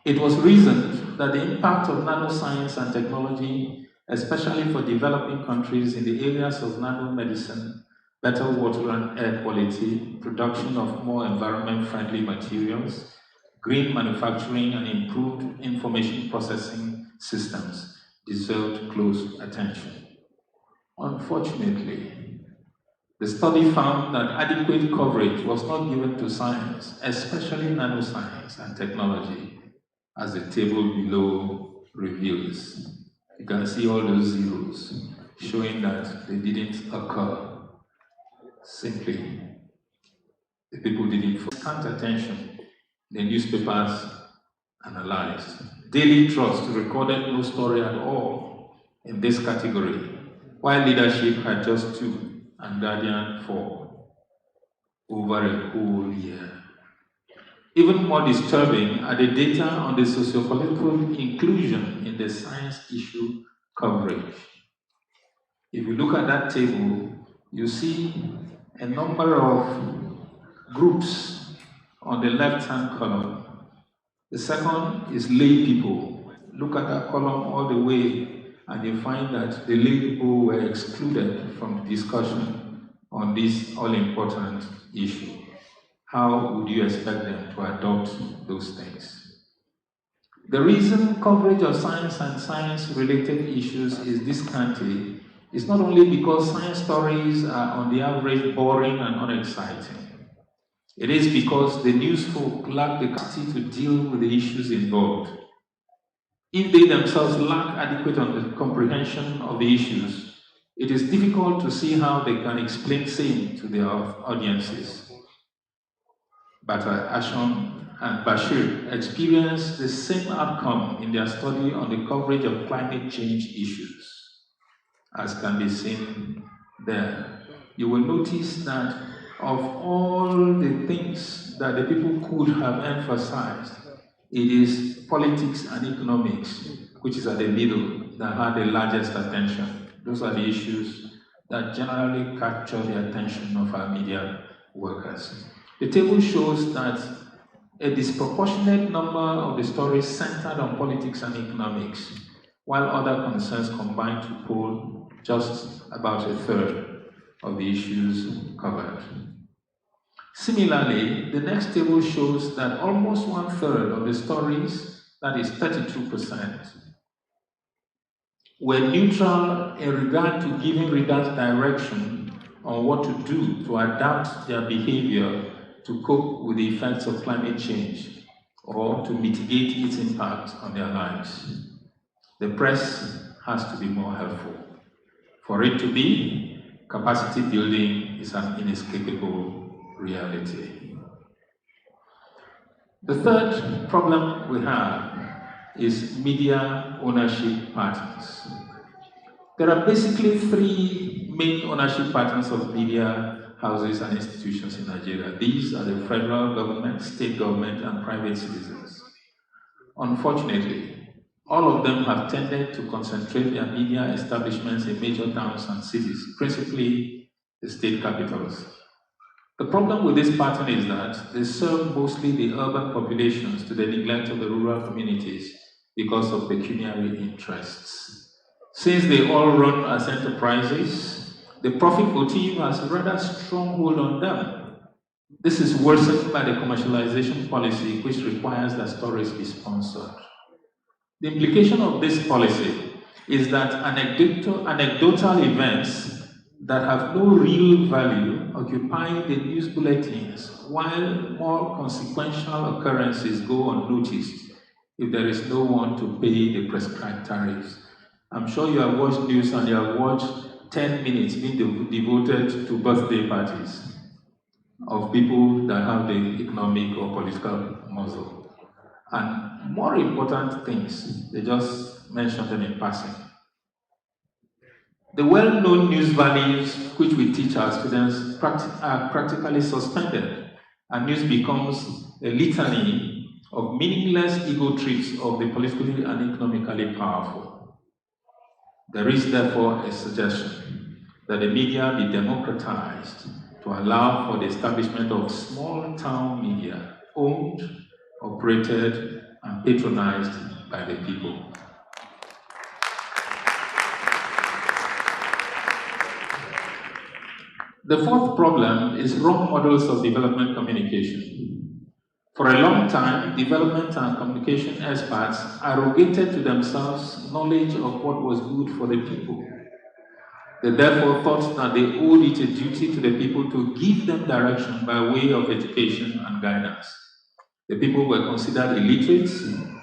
It was reasoned that the impact of nanoscience and technology, especially for developing countries in the areas of nanomedicine, better water and air quality, production of more environment-friendly materials, green manufacturing, and improved information processing systems, deserved close attention. Unfortunately, the study found that adequate coverage was not given to science, especially nanoscience and technology, as the table below reveals. You can see all those zeros showing that they didn't occur. Simply, the people didn't scant attention. The newspapers analyzed. Daily Trust recorded no story at all in this category, while Leadership had just 2 and Guardian 4 over a whole year. Even more disturbing are the data on the sociopolitical inclusion in the science issue coverage. If you look at that table, you see a number of groups on the left-hand column. The second is lay people. Look at that column all the way, and you find that the lay people were excluded from the discussion on this all-important issue. How would you expect them to adopt those things? The reason coverage of science and science-related issues is this scanty is not only because science stories are on the average boring and unexciting. It is because the news folk lack the capacity to deal with the issues involved. If they themselves lack adequate comprehension of the issues, it is difficult to see how they can explain same to their audiences. But Ashon and Bashir experienced the same outcome in their study on the coverage of climate change issues, as can be seen there. You will notice that of all the things that the people could have emphasized, it is politics and economics, which is at the middle, that had the largest attention. Those are the issues that generally capture the attention of our media workers. The table shows that a disproportionate number of the stories centered on politics and economics, while other concerns combined to poll just about a third of the issues covered. Similarly, the next table shows that almost 1/3 of the stories, that is 32%, were neutral in regard to giving readers direction on what to do to adapt their behavior to cope with the effects of climate change or to mitigate its impact on their lives. The press has to be more helpful. For it to be, capacity building is an inescapable reality. The third problem we have is media ownership patterns. There are basically 3 main ownership patterns of media houses and institutions in Nigeria. These are the federal government, state government, and private citizens. Unfortunately, all of them have tended to concentrate their media establishments in major towns and cities, principally the state capitals. The problem with this pattern is that they serve mostly the urban populations to the neglect of the rural communities because of pecuniary interests. Since they all run as enterprises, the profit motive has a rather strong hold on them. This is worsened by the commercialization policy, which requires that stories be sponsored. The implication of this policy is that anecdotal events that have no real value occupy the news bulletins, while more consequential occurrences go unnoticed if there is no one to pay the prescribed tariffs. I'm sure you have watched news and you have watched 10 minutes being devoted to birthday parties of people that have the economic or political muscle. And more important things, they just mention them in passing. The well-known news values which we teach our students are practically suspended, and news becomes a litany of meaningless ego trips of the politically and economically powerful. There is therefore a suggestion that the media be democratized to allow for the establishment of small town media, owned, operated, and patronized by the people. The fourth problem is wrong models of development communication. For a long time, development and communication experts arrogated to themselves knowledge of what was good for the people. They therefore thought that they owed it a duty to the people to give them direction by way of education and guidance. The people were considered illiterate,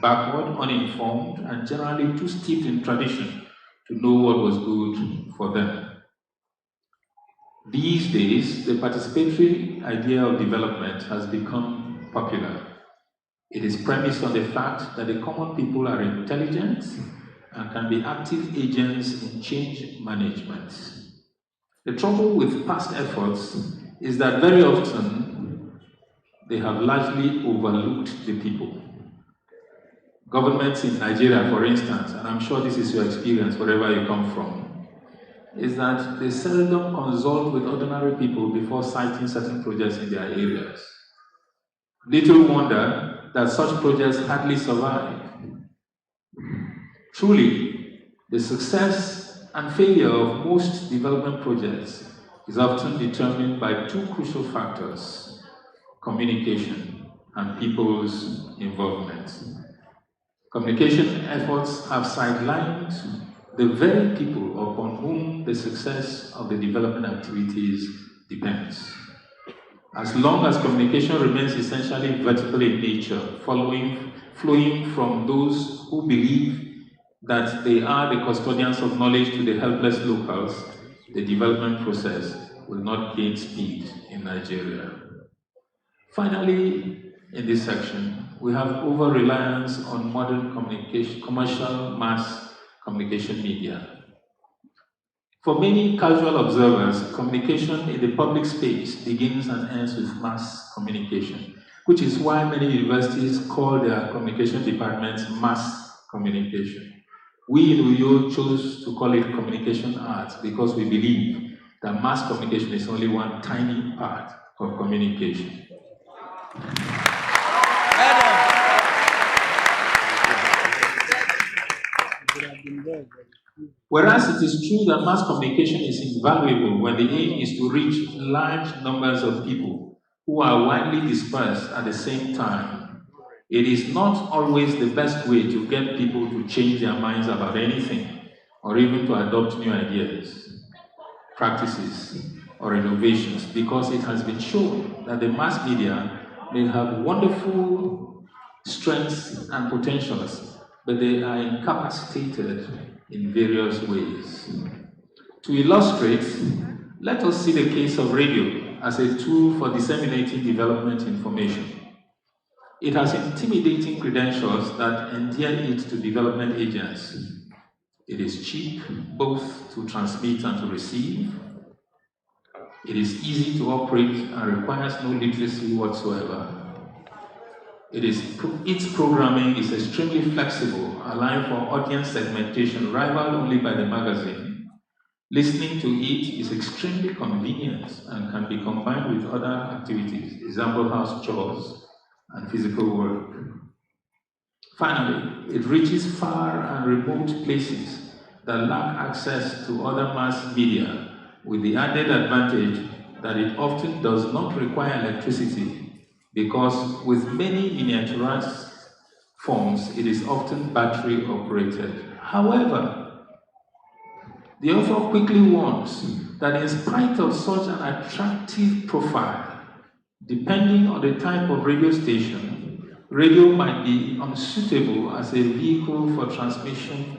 backward, uninformed, and generally too steeped in tradition to know what was good for them. These days, the participatory idea of development has become popular. It is premised on the fact that the common people are intelligent and can be active agents in change management. The trouble with past efforts is that very often they have largely overlooked the people. Governments in Nigeria, for instance, and I'm sure this is your experience wherever you come from, is that they seldom consult with ordinary people before citing certain projects in their areas. Little wonder that such projects hardly survive. Truly, the success and failure of most development projects is often determined by two crucial factors: communication and people's involvement. Communication efforts have sidelined the very people upon whom the success of the development activities depends. As long as communication remains essentially vertical in nature, flowing from those who believe that they are the custodians of knowledge to the helpless locals, the development process will not gain speed in Nigeria. Finally, in this section, we have over-reliance on modern commercial mass communication media. For many casual observers, communication in the public space begins and ends with mass communication, which is why many universities call their communication departments mass communication. We in Uyo chose to call it communication arts because we believe that mass communication is only one tiny part of communication. Whereas it is true that mass communication is invaluable when the aim is to reach large numbers of people who are widely dispersed at the same time, it is not always the best way to get people to change their minds about anything or even to adopt new ideas, practices, or innovations, because it has been shown that the mass media may have wonderful strengths and potentials, but they are incapacitated in various ways. To illustrate, let us see the case of radio as a tool for disseminating development information. It has intimidating credentials that endear it to development agents. It is cheap, both to transmit and to receive. It is easy to operate and requires no literacy whatsoever. Its programming is extremely flexible, allowing for audience segmentation rivaled only by the magazine. Listening to it is extremely convenient and can be combined with other activities, example house chores and physical work. Finally, it reaches far and remote places that lack access to other mass media, with the added advantage that it often does not require electricity, because with many miniaturized forms, it is often battery operated. However, the author quickly warns that in spite of such an attractive profile, depending on the type of radio station, radio might be unsuitable as a vehicle for transmitting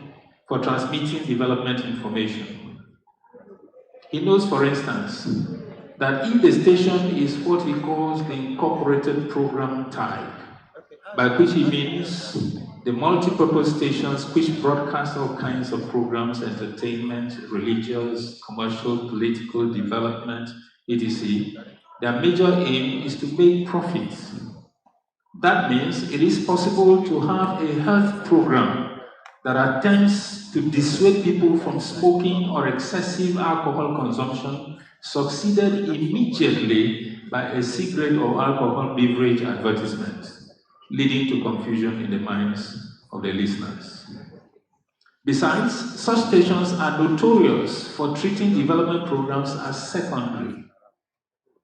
development information. He notes, for instance, that if the station is what he calls the incorporated program type, by which he means the multi-purpose stations which broadcast all kinds of programs, entertainment, religious, commercial, political, development, etc., their major aim is to make profits. That means it is possible to have a health program that attempts to dissuade people from smoking or excessive alcohol consumption, succeeded immediately by a cigarette or alcohol beverage advertisement. leading to confusion in the minds of the listeners. Besides, such stations are notorious for treating development programs as secondary.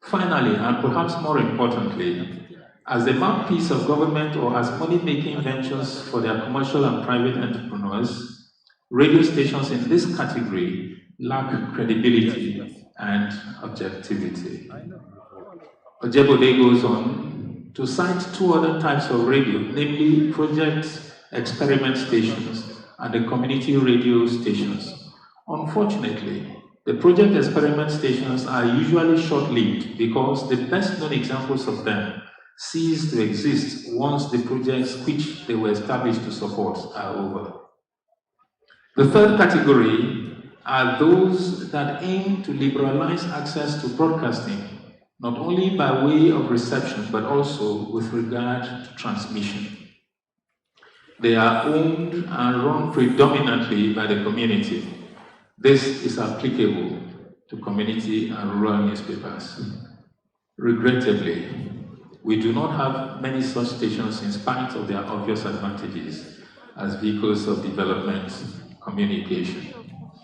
Finally, and perhaps more importantly, as a mouthpiece of government or as money-making ventures for their commercial and private entrepreneurs, radio stations in this category lack credibility and objectivity. Ojebode goes on to cite two other types of radio, namely project experiment stations and the community radio stations. Unfortunately, the project experiment stations are usually short-lived because the best-known examples of them cease to exist once the projects which they were established to support are over. The third category are those that aim to liberalize access to broadcasting, not only by way of reception, but also with regard to transmission. They are owned and run predominantly by the community. This is applicable to community and rural newspapers. Regrettably, we do not have many such stations in spite of their obvious advantages as vehicles of development communication.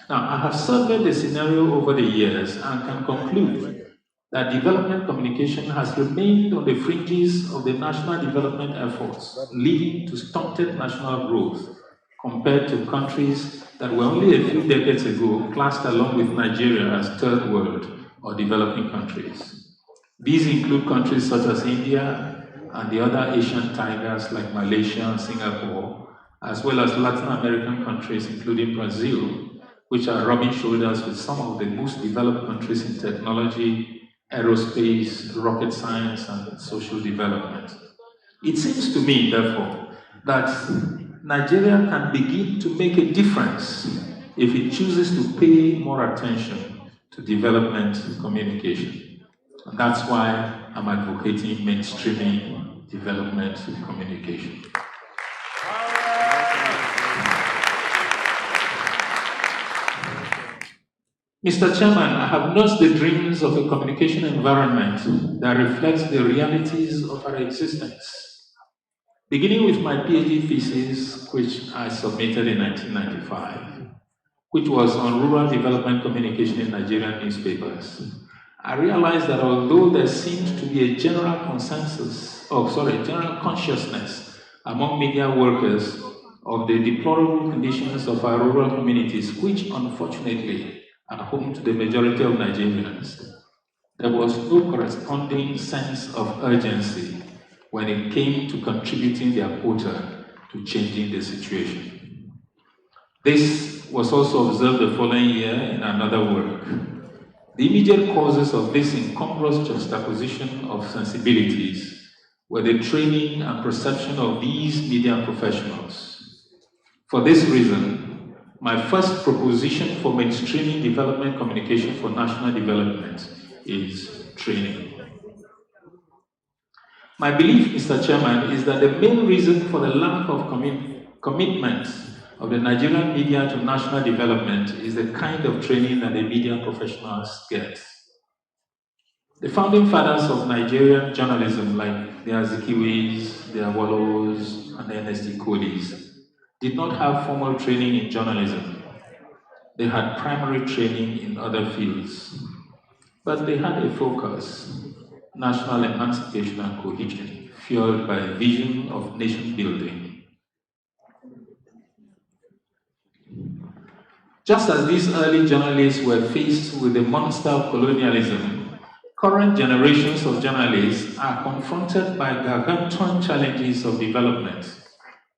Now, I have surveyed the scenario over the years and can conclude that development communication has remained on the fringes of the national development efforts, leading to stunted national growth compared to countries that were only a few decades ago classed along with Nigeria as third world or developing countries. These include countries such as India and the other Asian tigers like Malaysia and Singapore, as well as Latin American countries including Brazil, which are rubbing shoulders with some of the most developed countries in technology, aerospace, rocket science, and social development. It seems to me, therefore, that Nigeria can begin to make a difference if it chooses to pay more attention to development communication. And that's why I'm advocating mainstreaming development communication. Mr. Chairman, I have nursed the dreams of a communication environment that reflects the realities of our existence. Beginning with my PhD thesis, which I submitted in 1995, which was on rural development communication in Nigerian newspapers, I realized that although there seemed to be a general general consciousness among media workers of the deplorable conditions of our rural communities, which unfortunately are home to the majority of Nigerians, there was no corresponding sense of urgency when it came to contributing their quota to changing the situation. This was also observed the following year in another work. The immediate causes of this incongruous juxtaposition of sensibilities were the training and perception of these media professionals. For this reason, my first proposition for mainstreaming development communication for national development is training. My belief, Mr. Chairman, is that the main reason for the lack of commitment of the Nigerian media to national development is the kind of training that the media professionals get. The founding fathers of Nigerian journalism, like the Azikiwis, the Awolos, and the NSD Kodis, did not have formal training in journalism. They had primary training in other fields. But they had a focus, national emancipation and cohesion, fueled by a vision of nation building. Just as these early journalists were faced with the monster of colonialism, current generations of journalists are confronted by gargantuan challenges of development,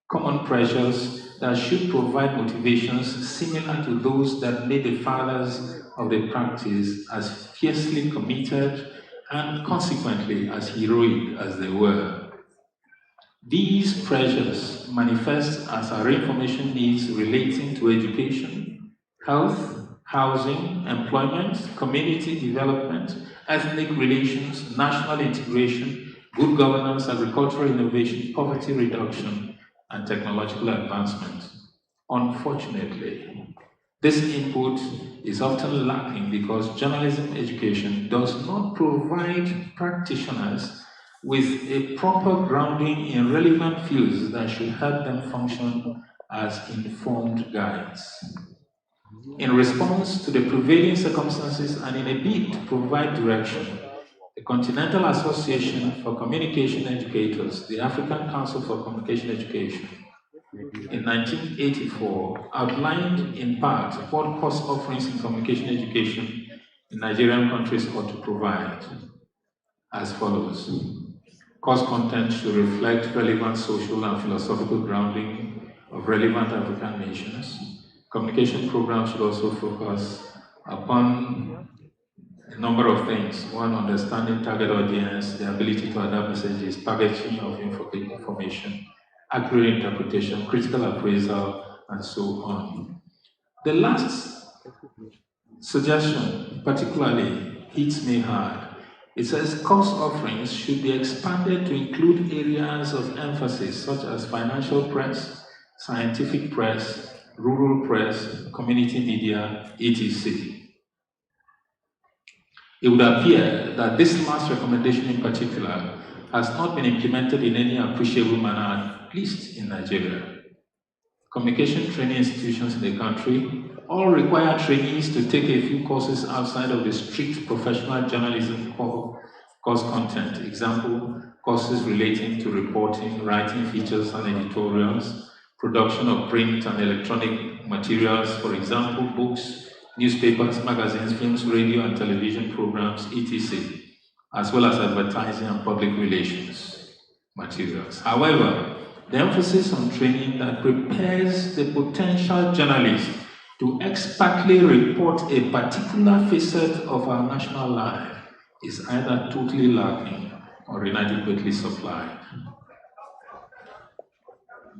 common pressures that should provide motivations similar to those that made the fathers of the practice as fiercely committed and consequently as heroic as they were. These pressures manifest as our information needs relating to education, health, housing, employment, community development, ethnic relations, national integration, good governance, agricultural innovation, poverty reduction, and technological advancement. Unfortunately, this input is often lacking because journalism education does not provide practitioners with a proper grounding in relevant fields that should help them function as informed guides. In response to the prevailing circumstances and in a bid to provide direction, the Continental Association for Communication Educators, the African Council for Communication Education, in 1984 outlined in part what course offerings in communication education in Nigerian countries ought to provide as follows. Course content should reflect relevant social and philosophical grounding of relevant African nations. Communication programs should also focus upon a number of things. One, understanding target audience, the ability to adapt messages, packaging of information, accurate interpretation, critical appraisal, and so on. The last suggestion particularly hits me hard. It says course offerings should be expanded to include areas of emphasis such as financial press, scientific press, rural press, community media, etc. It would appear that this last recommendation in particular has not been implemented in any appreciable manner, at least in Nigeria. Communication training institutions in the country all require trainees to take a few courses outside of the strict professional journalism course content. Example, courses relating to reporting, writing features and editorials, production of print and electronic materials, for example, books, newspapers, magazines, films, radio and television programs, etc., as well as advertising and public relations materials. However, the emphasis on training that prepares the potential journalist to expertly report a particular facet of our national life is either totally lacking or inadequately supplied.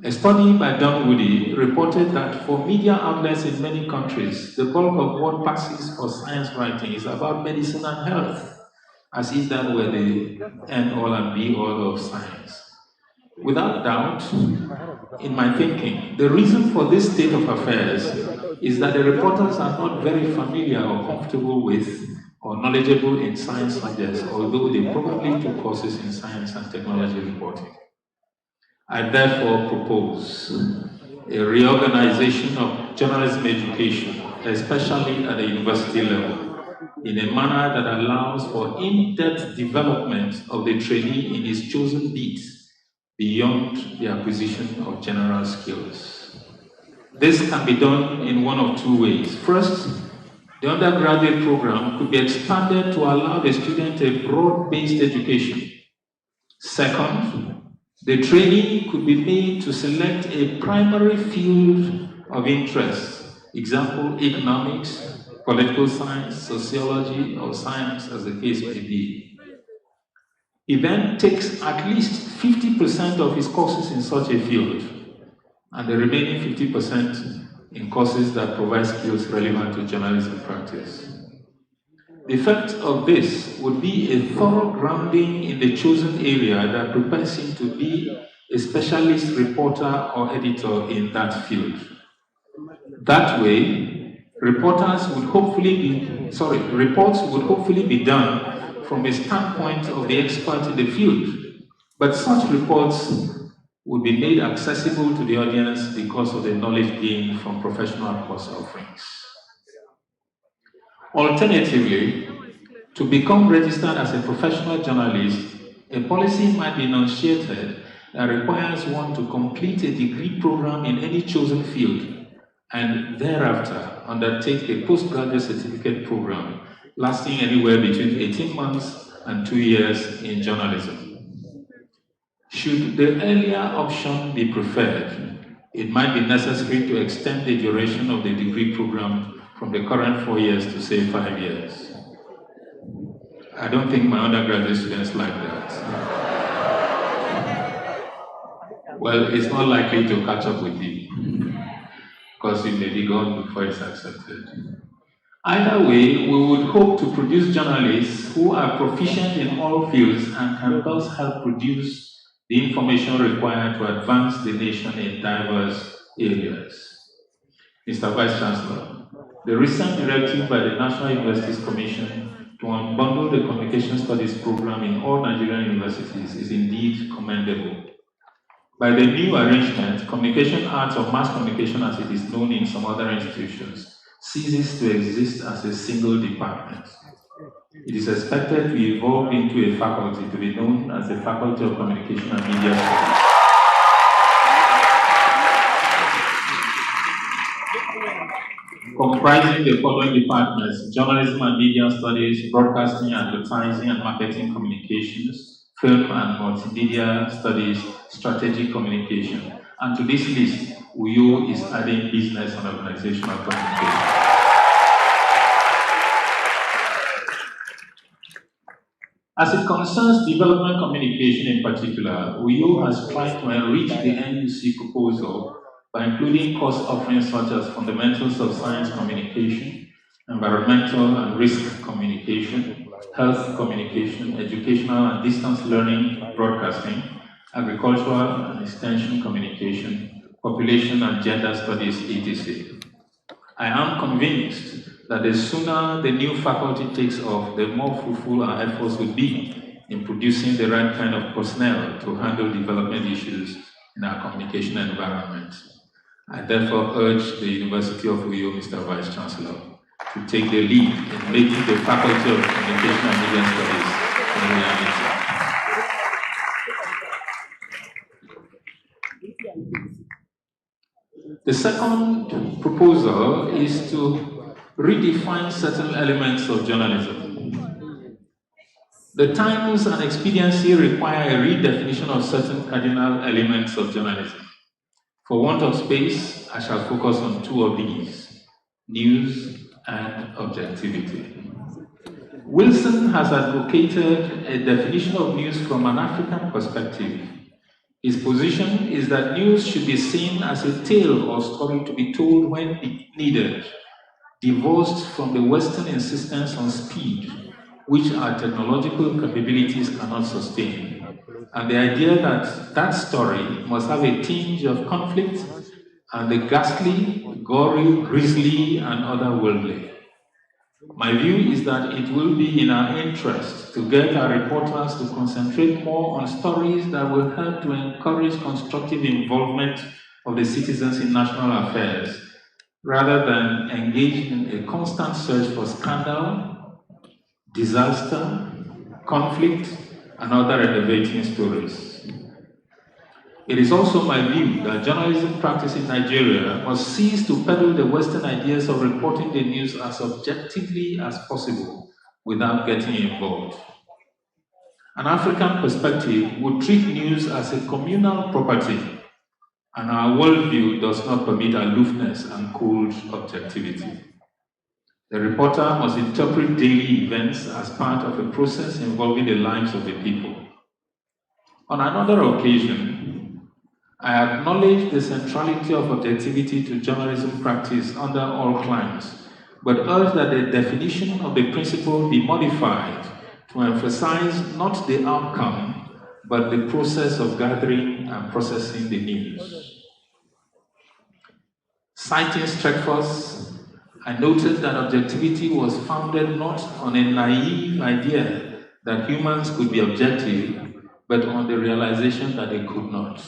A study by Dunwoody reported that for media outlets in many countries, the bulk of what passes for science writing is about medicine and health, as if that were the end-all and be-all of science. Without doubt, in my thinking, the reason for this state of affairs is that the reporters are not very familiar or comfortable with or knowledgeable in science subjects, although they probably took courses in science and technology reporting. I therefore propose a reorganization of journalism education, especially at the university level, in a manner that allows for in-depth development of the trainee in his chosen beats beyond the acquisition of general skills. This can be done in one of two ways. First, the undergraduate program could be expanded to allow the student a broad-based education. Second, the trainee could be made to select a primary field of interest, example, economics, political science, sociology, or science, as the case may be. He then takes at least 50% of his courses in such a field, and the remaining 50% in courses that provide skills relevant to journalism practice. The effect of this would be a thorough grounding in the chosen area that prepares him to be a specialist reporter or editor in that field. That way, reports would hopefully be done from a standpoint of the expert in the field, but such reports would be made accessible to the audience because of the knowledge gained from professional course offerings. Alternatively, to become registered as a professional journalist, a policy might be enunciated that requires one to complete a degree program in any chosen field and thereafter undertake a postgraduate certificate program lasting anywhere between 18 months and 2 years in journalism. Should the earlier option be preferred, it might be necessary to extend the duration of the degree program from the current 4 years to, say, 5 years. I don't think my undergraduate students like that. Well, it's not likely to catch up with you, because it may be gone before it's accepted. Either way, we would hope to produce journalists who are proficient in all fields and can thus help produce the information required to advance the nation in diverse areas. Mr. Vice Chancellor, the recent directive by the National Universities Commission to unbundle the communication studies program in all Nigerian universities is indeed commendable. By the new arrangement, communication arts or mass communication as it is known in some other institutions ceases to exist as a single department. It is expected to evolve into a faculty to be known as the Faculty of Communication and Media Studies. Comprising the following departments: journalism and media studies, broadcasting, advertising and marketing communications, film and multimedia studies, strategic communication. And to this list, UYO is adding business and organizational communication. As it concerns development communication in particular, UYO has tried to enrich the NUC proposal by including course offerings such as fundamentals of science communication, environmental and risk communication, health communication, educational and distance learning broadcasting, agricultural and extension communication, population and gender studies, etc. I am convinced that the sooner the new faculty takes off, the more fruitful our efforts will be in producing the right kind of personnel to handle development issues in our communication environment. I therefore urge the University of UYO, Mr. Vice Chancellor, to take the lead in making the Faculty of Communication and Media Studies a reality. The second proposal is to redefine certain elements of journalism. The times and expediency require a redefinition of certain cardinal elements of journalism. For want of space, I shall focus on two of these: news and objectivity. Wilson has advocated a definition of news from an African perspective. His position is that news should be seen as a tale or story to be told when needed, divorced from the Western insistence on speed, which our technological capabilities cannot sustain, and the idea that that story must have a tinge of conflict and the ghastly, gory, grisly, and otherworldly. My view is that it will be in our interest to get our reporters to concentrate more on stories that will help to encourage constructive involvement of the citizens in national affairs, rather than engage in a constant search for scandal, disaster, conflict, and other elevating stories. It is also my view that journalism practice in Nigeria must cease to peddle the Western ideas of reporting the news as objectively as possible without getting involved. An African perspective would treat news as a communal property, and our worldview does not permit aloofness and cold objectivity. The reporter must interpret daily events as part of a process involving the lives of the people. On another occasion, I acknowledge the centrality of objectivity to journalism practice under all climes, but urge that the definition of the principle be modified to emphasize not the outcome, but the process of gathering and processing the news. Citing Streckfus, I noted that objectivity was founded not on a naive idea that humans could be objective, but on the realization that they could not.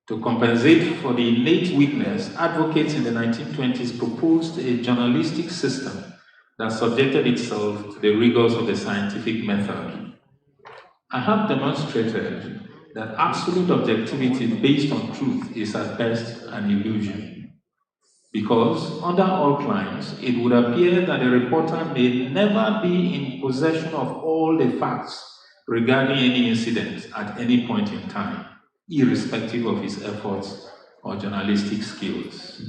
To compensate for the innate weakness, advocates in the 1920s proposed a journalistic system that subjected itself to the rigors of the scientific method. I have demonstrated that absolute objectivity based on truth is at best an illusion, because under all climes, it would appear that a reporter may never be in possession of all the facts regarding any incident at any point in time, irrespective of his efforts or journalistic skills.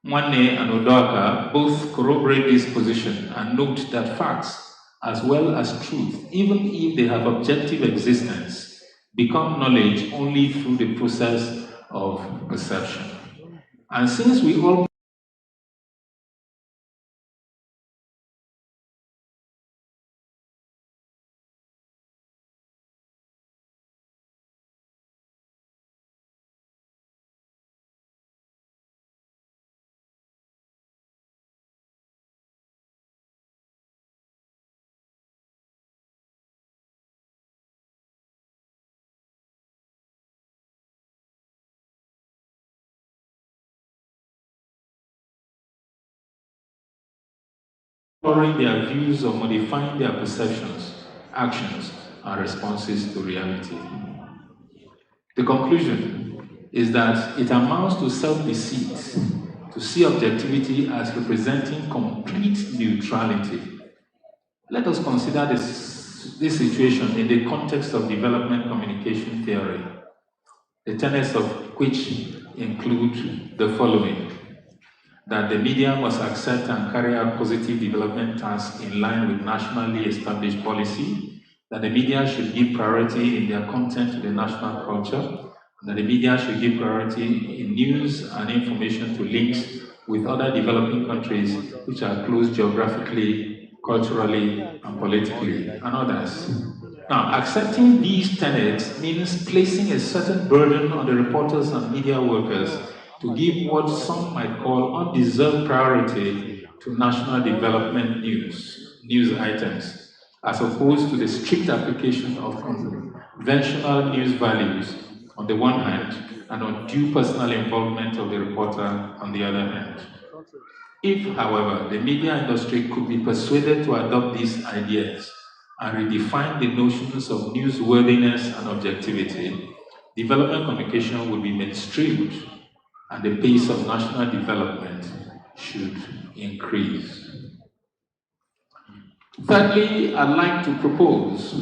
Mwane and Odoaka both corroborate this position and note that facts, as well as truth, even if they have objective existence, become knowledge only through the process of perception. And since we all coloring their views or modifying their perceptions, actions, and responses to reality. The conclusion is that it amounts to self-deceit to see objectivity as representing complete neutrality. Let us consider this situation in the context of development communication theory, the tenets of which include the following: that the media must accept and carry out positive development tasks in line with nationally established policy, that the media should give priority in their content to the national culture, that the media should give priority in news and information to links with other developing countries which are close geographically, culturally, and politically, and others. Now, accepting these tenets means placing a certain burden on the reporters and media workers to give what some might call undeserved priority to national development news items, as opposed to the strict application of conventional news values on the one hand, and undue personal involvement of the reporter on the other hand. If, however, the media industry could be persuaded to adopt these ideas and redefine the notions of newsworthiness and objectivity, development communication would be mainstreamed and the pace of national development should increase. Thirdly, I'd like to propose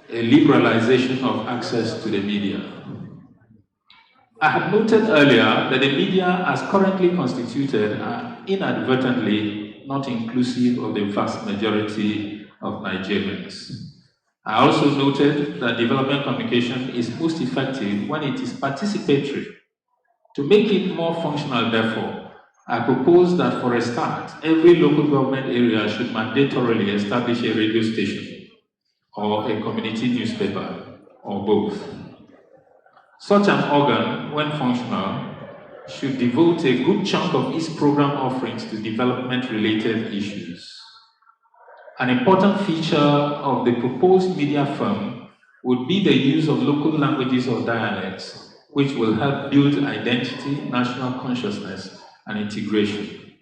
a liberalization of access to the media. I had noted earlier that the media, as currently constituted, are inadvertently not inclusive of the vast majority of Nigerians. I also noted that development communication is most effective when it is participatory. To make it more functional, therefore, I propose that for a start, every local government area should mandatorily establish a radio station or a community newspaper, or both. Such an organ, when functional, should devote a good chunk of its program offerings to development-related issues. An important feature of the proposed media firm would be the use of local languages or dialects, which will help build identity, national consciousness, and integration.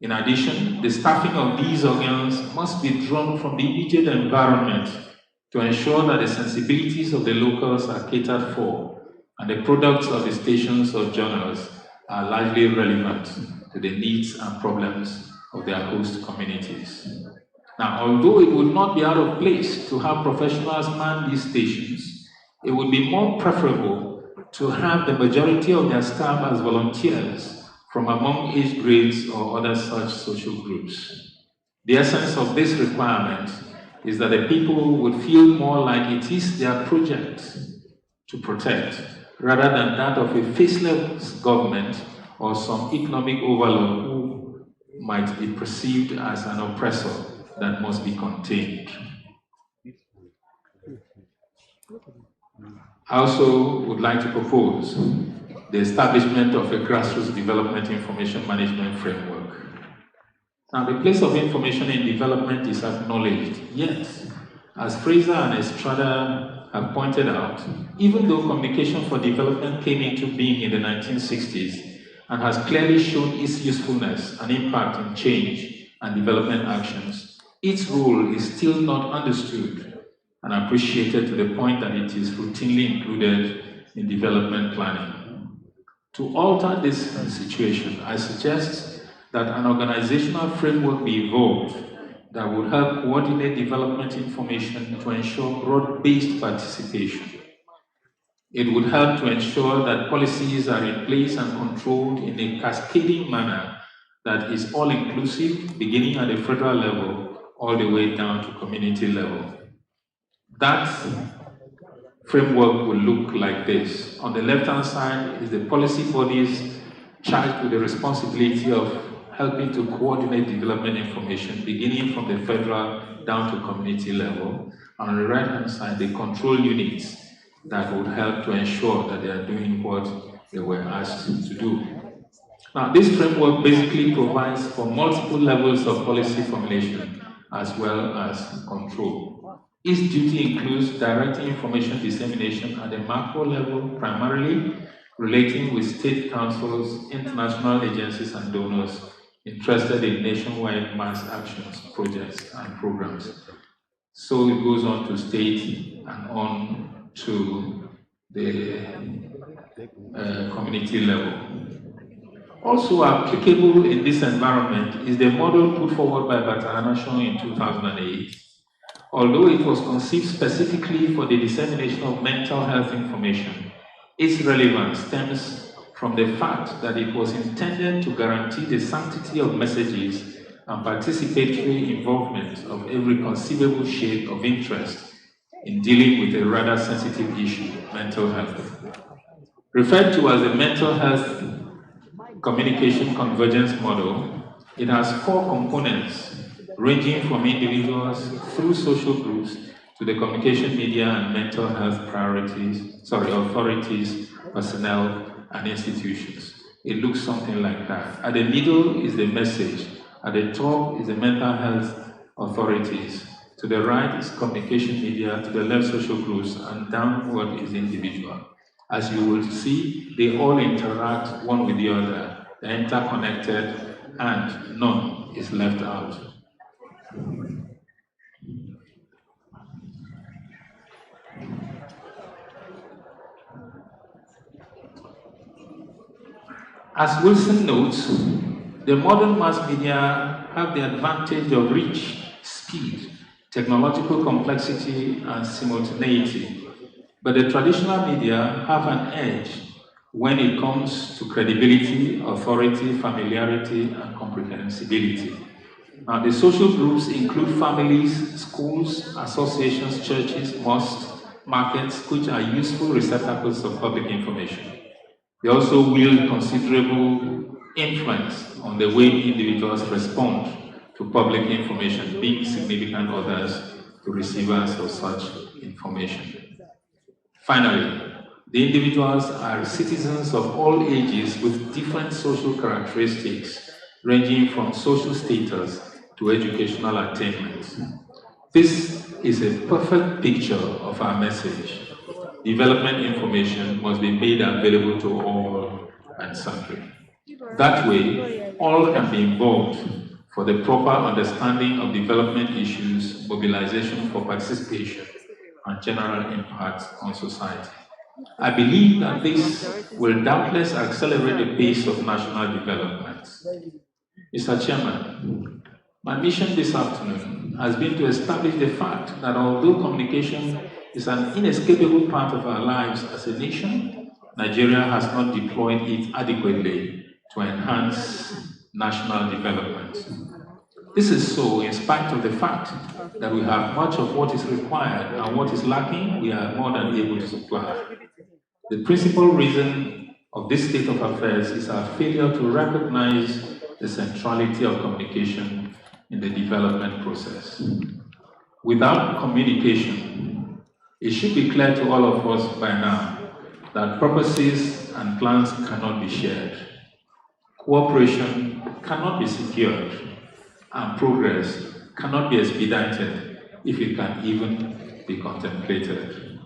In addition, the staffing of these organs must be drawn from the immediate environment to ensure that the sensibilities of the locals are catered for and the products of the stations or journals are largely relevant to the needs and problems of their host communities. Now, although it would not be out of place to have professionals man these stations, it would be more preferable to have the majority of their staff as volunteers from among age grades or other such social groups. The essence of this requirement is that the people would feel more like it is their project to protect, rather than that of a faceless government or some economic overlord who might be perceived as an oppressor that must be contained. I also would like to propose the establishment of a grassroots development information management framework. Now, the place of information in development is acknowledged, yet, as Fraser and Estrada have pointed out, even though communication for development came into being in the 1960s and has clearly shown its usefulness and impact in change and development actions, its role is still not understood and appreciated to the point that it is routinely included in development planning. To alter this situation, I suggest that an organizational framework be evolved that would help coordinate development information to ensure broad-based participation. It would help to ensure that policies are in place and controlled in a cascading manner that is all-inclusive, beginning at the federal level, all the way down to community level. That framework will look like this. On the left-hand side is the policy bodies charged with the responsibility of helping to coordinate development information, beginning from the federal down to community level. And on the right-hand side, the control units that would help to ensure that they are doing what they were asked to do. Now, this framework basically provides for multiple levels of policy formulation as well as control. Its duty includes directing information dissemination at the macro level, primarily relating with state councils, international agencies, and donors, interested in nationwide mass actions, projects, and programs. So it goes on to state and on to the community level. Also applicable in this environment is the model put forward by Batanashon in 2008. Although it was conceived specifically for the dissemination of mental health information, its relevance stems from the fact that it was intended to guarantee the sanctity of messages and participatory involvement of every conceivable shade of interest in dealing with a rather sensitive issue, mental health. Referred to as the mental health communication convergence model, it has four components ranging from individuals through social groups to the communication media and mental health authorities, personnel, and institutions. It looks something like that. At the middle is the message. At the top is the mental health authorities. To the right is communication media, to the left social groups, and downward is individual. As you will see, they all interact one with the other. They're interconnected, and none is left out. As Wilson notes, the modern mass media have the advantage of reach, speed, technological complexity, and simultaneity. But the traditional media have an edge when it comes to credibility, authority, familiarity, and comprehensibility. Now, the social groups include families, schools, associations, churches, mosques, markets, which are useful receptacles of public information. They also wield considerable influence on the way individuals respond to public information, being significant others to receivers of such information. Finally, the individuals are citizens of all ages with different social characteristics, ranging from social status to educational attainment. This is a perfect picture of our message. Development information must be made available to all and sundry. That way, all can be involved for the proper understanding of development issues, mobilization for participation, and general impact on society. I believe that this will doubtless accelerate the pace of national development. Mr. Chairman, my mission this afternoon has been to establish the fact that although communication is an inescapable part of our lives as a nation, Nigeria has not deployed it adequately to enhance national development. This is so in spite of the fact that we have much of what is required, and what is lacking, we are more than able to supply. The principal reason of this state of affairs is our failure to recognize the centrality of communication in the development process. Without communication, it should be clear to all of us by now that purposes and plans cannot be shared. Cooperation cannot be secured, and progress cannot be expedited if it can even be contemplated.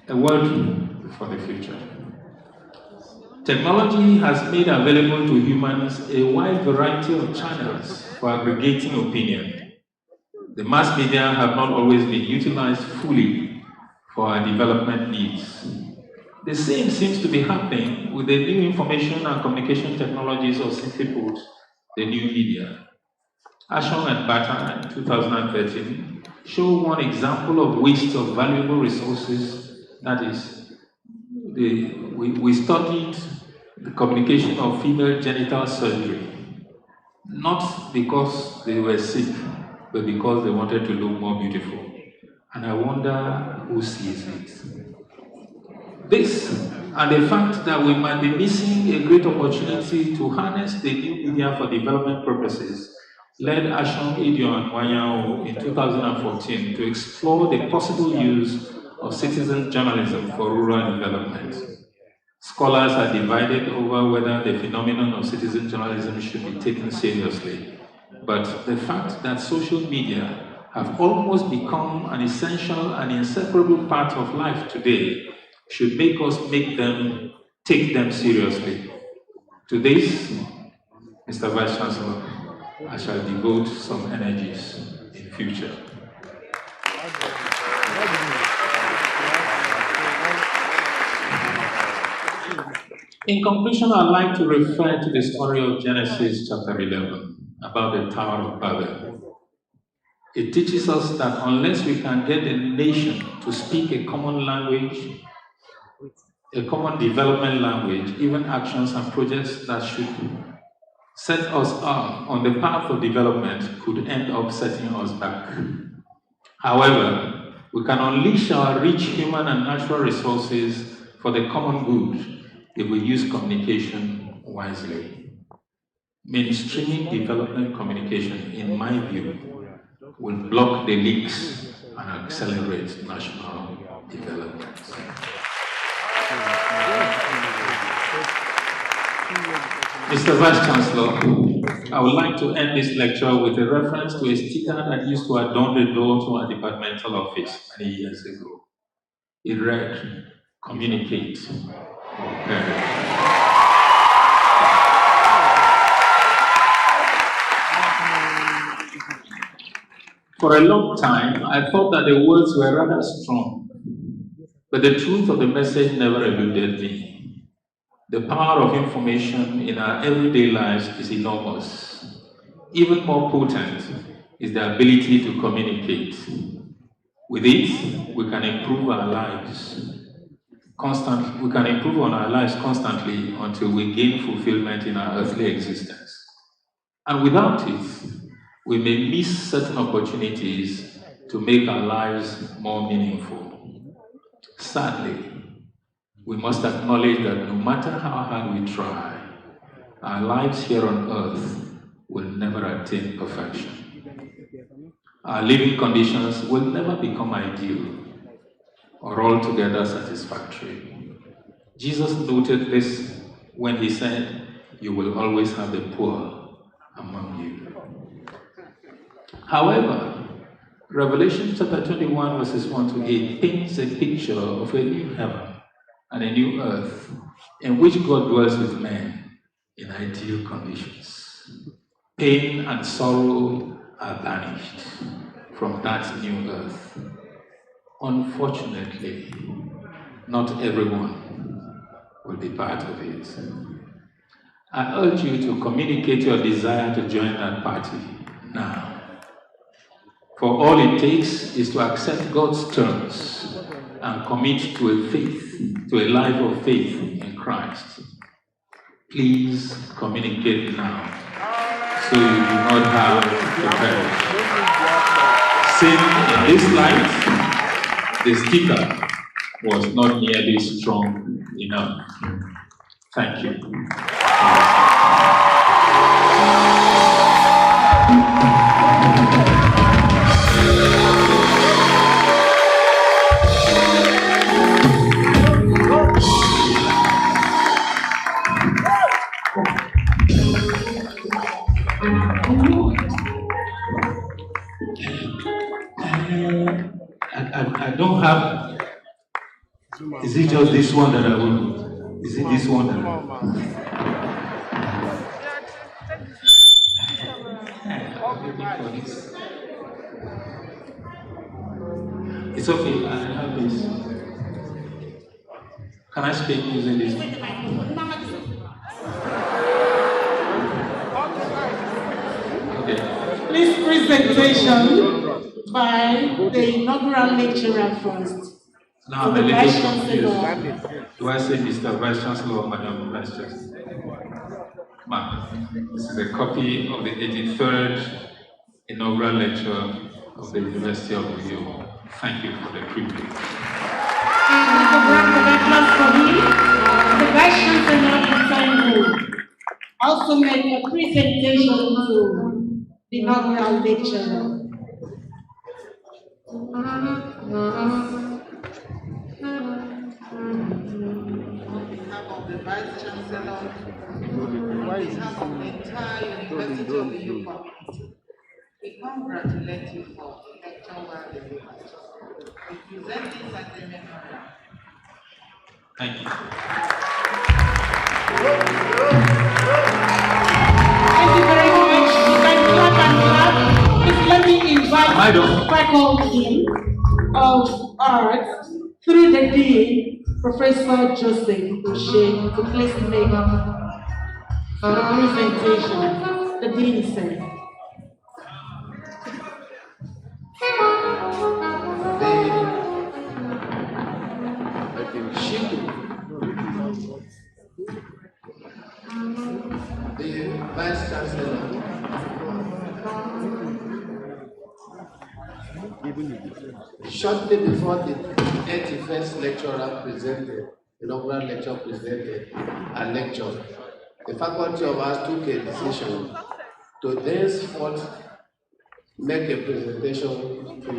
A word for the future. Technology has made available to humans a wide variety of channels for aggregating opinion. The mass media have not always been utilized fully for our development needs. The same seems to be happening with the new information and communication technologies, or simply put, the new media. Ashon and Bata in 2013 show one example of waste of valuable resources. That is, we studied the communication of female genital surgery, not because they were sick, but because they wanted to look more beautiful. And I wonder who sees it. This, and the fact that we might be missing a great opportunity to harness the new media for development purposes, led Ashon Idion Wanyao in 2014 to explore the possible use of citizen journalism for rural development. Scholars are divided over whether the phenomenon of citizen journalism should be taken seriously, but the fact that social media have almost become an essential and inseparable part of life today should make us take them take them seriously. To this, Mr. Vice Chancellor, I shall devote some energies in future. In conclusion, I'd like to refer to the story of Genesis chapter 11 about the Tower of Babel. It teaches us that unless we can get a nation to speak a common language, a common development language, even actions and projects that should set us on the path of development could end up setting us back. However, we can unleash our rich human and natural resources for the common good if we use communication wisely. Mainstreaming development communication, in my view, will block the leaks and accelerate national development. Mr. Vice Chancellor, I would like to end this lecture with a reference to a sticker that used to adorn the door to our departmental office many years ago. It read, "Communicate or perish." For a long time, I thought that the words were rather strong, but the truth of the message never eluded me. The power of information in our everyday lives is enormous. Even more potent is the ability to communicate. With it, we can improve our lives constantly. We can improve on our lives constantly until we gain fulfillment in our earthly existence. And without it, we may miss certain opportunities to make our lives more meaningful. Sadly, we must acknowledge that no matter how hard we try, our lives here on earth will never attain perfection. Our living conditions will never become ideal or altogether satisfactory. Jesus noted this when he said, "You will always have the poor among you." However, Revelation chapter 21 verses 1 to 8 paints a picture of a new heaven and a new earth in which God dwells with men in ideal conditions. Pain and sorrow are banished from that new earth. Unfortunately, not everyone will be part of it. I urge you to communicate your desire to join that party now. For all it takes is to accept God's terms and commit to a life of faith in Christ. Please communicate now, so you do not have to perish. Seen in this light, the sticker was not nearly strong enough. Thank you. I don't have. Is it just this one that I will? Is it this one that I will? It's okay, I have this. Can I speak using this one? Okay. Please, presentation by the inaugural lecturer first. Now I'm a little confused. Do I say Mr. Vice Chancellor or Madam Vice Chancellor? Ma'am, this is a copy of the 83rd inaugural lecture of the University of New York. Thank you for the privilege. And the round of applause for me, the Vice Chancellor of also made a presentation to the inaugural lecturer. Of the Vice Chancellor, on behalf of the entire University of the York, we congratulate you for the lecture well delivered. We present this as a memorial. Thank you. Thank you very much. You can clap and clap. Please let me invite the faculty of arts through the dean, Professor Joseph O'Shea, to please make the presentation. The dean said. The Vice Chancellor, shortly before the 81st lecturer presented, inaugural lecture presented a lecture, the faculty of arts took a decision to thenceforth make a presentation to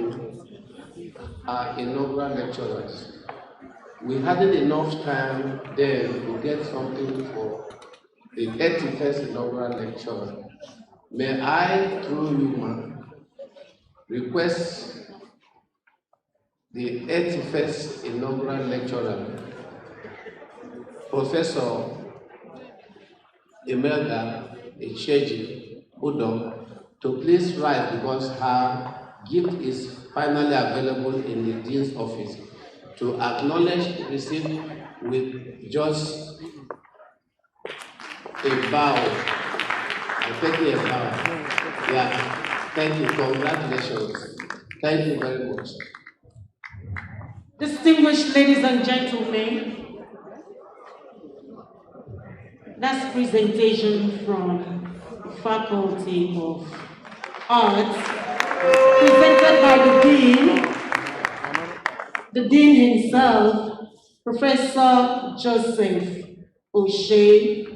our inaugural lecturers. We hadn't enough time then to get something for the 81st inaugural lecturer. May I, through you, ma'am, request the 81st inaugural lecturer, Professor Imelda Echeji Udom, to please rise because her gift is finally available in the Dean's office to acknowledge receipt with just a bow. I'm taking a bow. Yeah, thank you, congratulations. Thank you very much. Distinguished ladies and gentlemen, that's presentation from the Faculty of Arts, presented by the Dean himself, Professor Joseph O'Shea.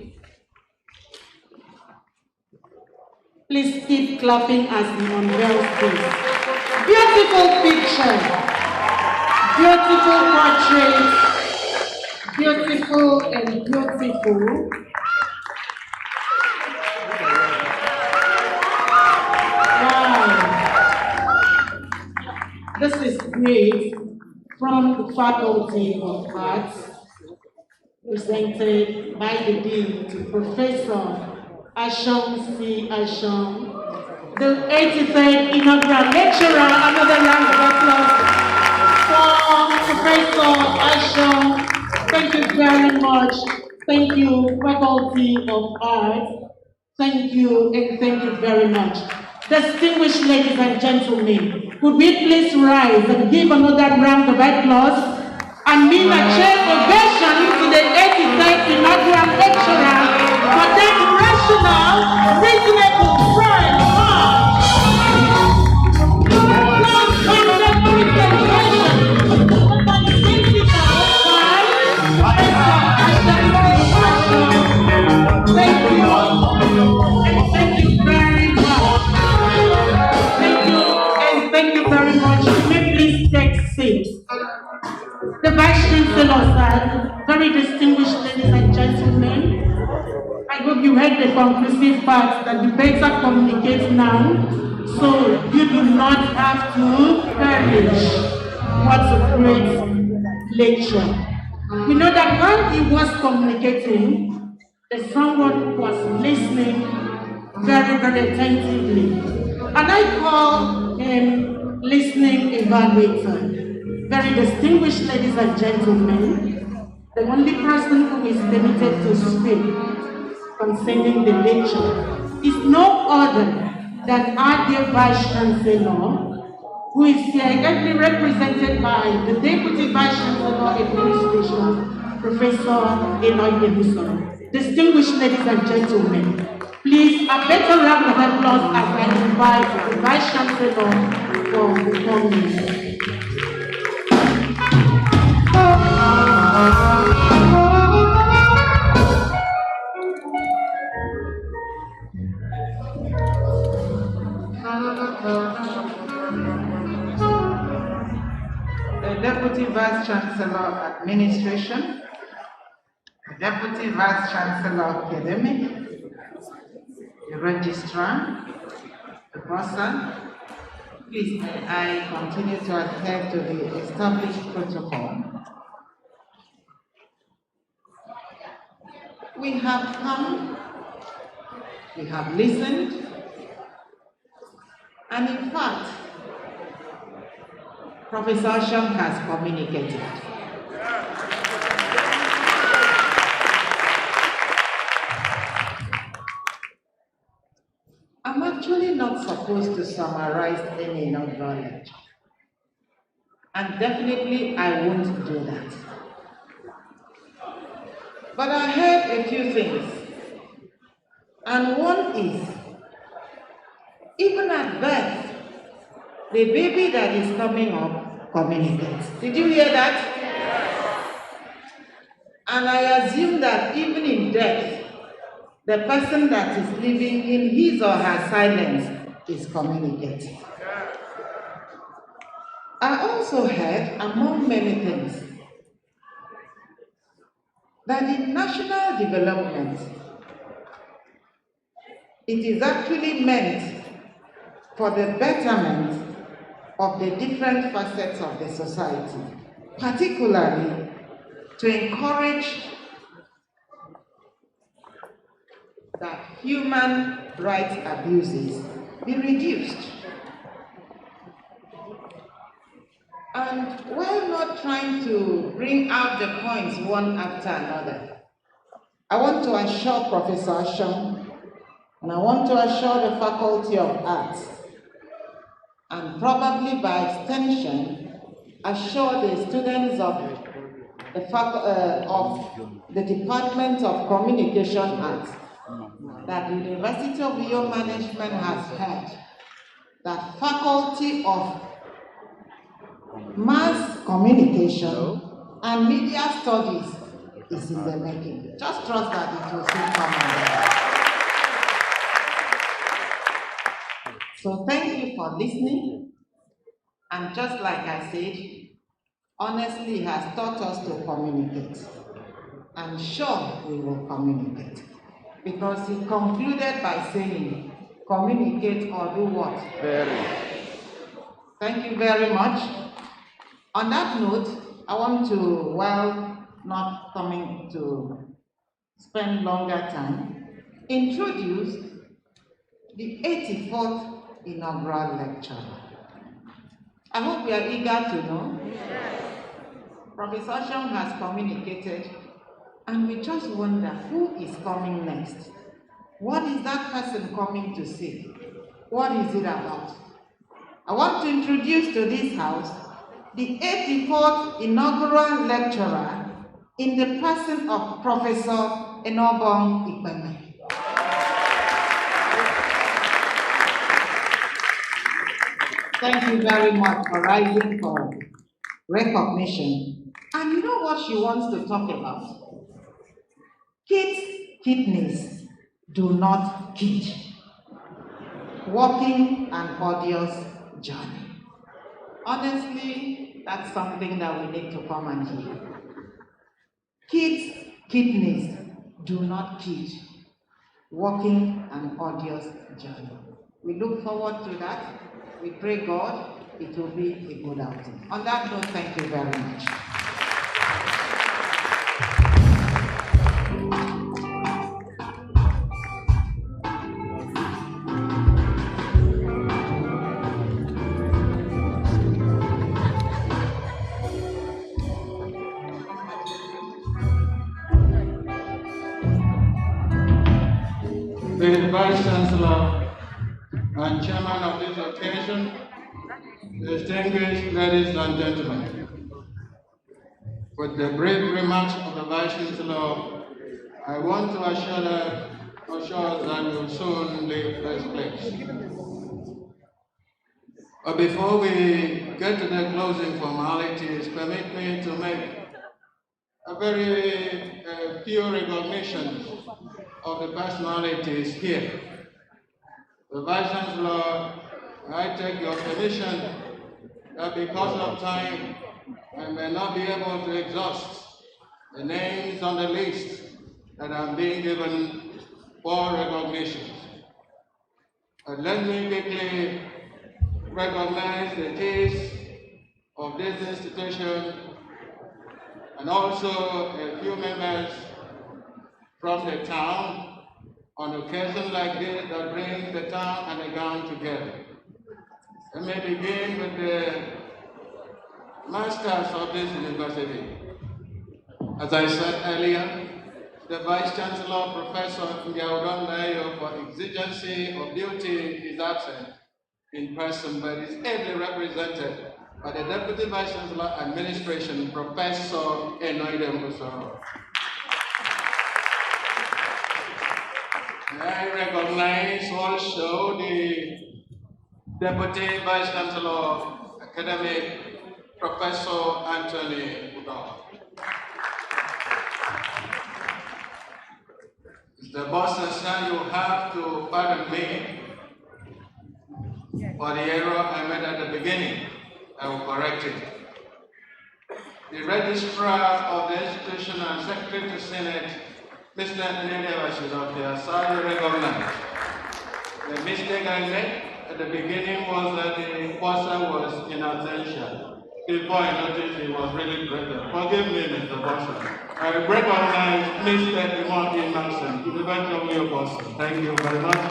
Please keep clapping as he unveils this. Beautiful picture, beautiful portrait, beautiful and beautiful. Wow, this is great from the Faculty of Arts, presented by the Dean to Professor Ashong C. Ashong, the 83rd inaugural lecturer. Another round of applause for Professor Ashong. Thank you very much. Thank you, Faculty of Arts. Thank you and thank you very much. Distinguished ladies and gentlemen, could we please rise and give another round of applause and give a cheer ovation to the 83rd inaugural lecturer for that rational, reasonable, prime march. Thank you. And thank you very much. Thank you and thank you very much. May please take seats. The Vice Chancellor said, very distinguished ladies and gentlemen, I hope you heard the conclusive part that the better communicate now, so you do not have to perish. What a great lecture. We know that when he was communicating, the someone was listening very, very attentively. And I call him listening evaluator. Very distinguished ladies and gentlemen, the only person who is limited to speak concerning the lecture is no other than our dear Vice Chancellor, who is here ably represented by the Deputy Vice Chancellor Administration, Professor Enoy Debuson. Distinguished ladies and gentlemen, please a better round of applause as I invite the Vice Chancellor for the performance. The Deputy Vice Chancellor Administration, the Deputy Vice Chancellor Academic, the Registrar, the Bursar. Please, may I continue to adhere to the established protocol. We have come, we have listened, and in fact, Professor Sham has communicated. I'm actually not supposed to summarize any inaugural lecture. And definitely I won't do that. But I heard a few things. And one is, even at birth, the baby that is coming up communicates. Did you hear that? And I assume that even in death, the person that is living in his or her silence is communicating. I also heard, among many things, that in national development, it is actually meant for the betterment of the different facets of the society, particularly to encourage that human rights abuses be reduced. And while not trying to bring out the points one after another, I want to assure Professor Asham, and I want to assure the Faculty of Arts, and probably by extension, assure the students of the Department of Communication Arts that the University of Uyo Management has heard that Faculty of Mass Communication and Media Studies is in the making. Just trust that it will soon come along. So thank you for listening. And just like I said, honestly, he has taught us to communicate. I'm sure we will communicate. Because he concluded by saying, communicate or do what? Very. Thank you very much. On that note, I want to, while not coming to spend longer time, introduce the 84th inaugural lecture. I hope you are eager to know. Professor Sham has communicated, and we just wonder who is coming next. What is that person coming to say? What is it about? I want to introduce to this house the 84th inaugural lecturer in the person of Professor Enobong Ikpeme. Thank you very much for rising for recognition. And you know what she wants to talk about? Kids' kidneys do not kid. Walking an odious journey. Honestly, that's something that we need to come and hear. Kids' kidneys do not kid. Walking an odious journey. We look forward to that. We pray God it will be a good outing. On that note, thank you very much. The Vice Chancellor and Chairman of this occasion, distinguished ladies and gentlemen. With the brief remarks of the Vice Chancellor, I want to assure us that we will soon leave this place. But before we get to the closing formalities, permit me to make a very few recognitions of the personalities here. The Vice Chancellor, I take your permission that because of time, I may not be able to exhaust the names on the list that are being given for recognition. But let me quickly recognize the case of this institution and also a few members from the town on occasions like this that brings the town and the gown together. Let me begin with the masters of this university. As I said earlier, the Vice Chancellor, Professor Nyaudon Layo, for exigency of duty, is absent in person, but is ably represented by the Deputy Vice Chancellor Administration, Professor Enoide Musoro. I recognize also the Deputy Vice Chancellor, Academic, Professor Anthony Udon. Mr. Boston, sir, you have to pardon me for the error I made at the beginning. I will correct it. The Registrar of the Institution and Secretary to Senate, Mr. Nene Vashidovia, sir, you recognize. The mistake I made at the beginning was that the person was in absentia. Before I noticed he was really present. Forgive me, Mr. Boston. I recognize Mr. Imon Nelson, eventually a Boston. Thank you very much.